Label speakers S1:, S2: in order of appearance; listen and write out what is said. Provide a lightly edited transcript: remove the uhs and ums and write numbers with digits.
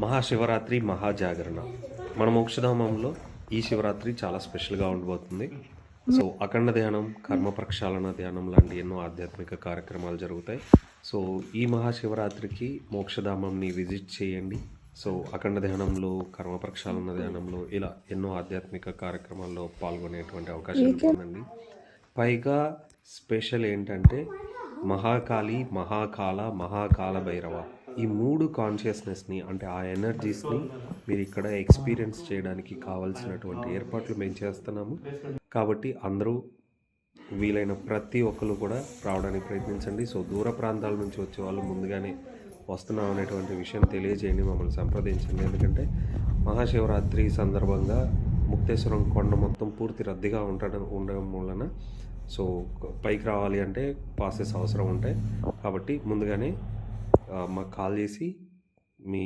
S1: మహాశివరాత్రి మహాజాగరణ మన మోక్షధామంలో ఈ శివరాత్రి చాలా స్పెషల్గా ఉండబోతుంది. సో అఖండ ధ్యానం, కర్మ ప్రక్షాళన ధ్యానం లాంటి ఎన్నో ఆధ్యాత్మిక కార్యక్రమాలు జరుగుతాయి. సో ఈ మహాశివరాత్రికి మోక్షధామంని విజిట్ చేయండి. సో అఖండ ధ్యానంలో, కర్మ ప్రక్షాళన ధ్యానంలో ఇలా ఎన్నో ఆధ్యాత్మిక కార్యక్రమాల్లో పాల్గొనేటువంటి అవకాశం ఉంటుందండి. పైగా స్పెషల్ ఏంటంటే మహాకాళి, మహాకాల, మహాకాల భైరవ ఈ 3 కాన్షియస్నెస్ని అంటే ఆ ఎనర్జీస్ని మీరు ఇక్కడ ఎక్స్పీరియన్స్ చేయడానికి కావాల్సినటువంటి ఏర్పాట్లు మేము చేస్తున్నాము. కాబట్టి అందరూ వీలైన ప్రతి ఒక్కరు కూడా రావడానికి ప్రయత్నించండి. సో దూర ప్రాంతాల నుంచి వచ్చే వాళ్ళు ముందుగానే వస్తున్నాం అనేటువంటి విషయం తెలియజేయండి, మమ్మల్ని సంప్రదించండి. ఎందుకంటే మహాశివరాత్రి సందర్భంగా ముక్తేశ్వరం కొండ మొత్తం పూర్తి రద్దీగా ఉండడం వలన సో పైకి రావాలి అంటే పాసెస్ అవసరం ఉంటాయి. కాబట్టి ముందుగానే మాకు కాల్ చేసి మీ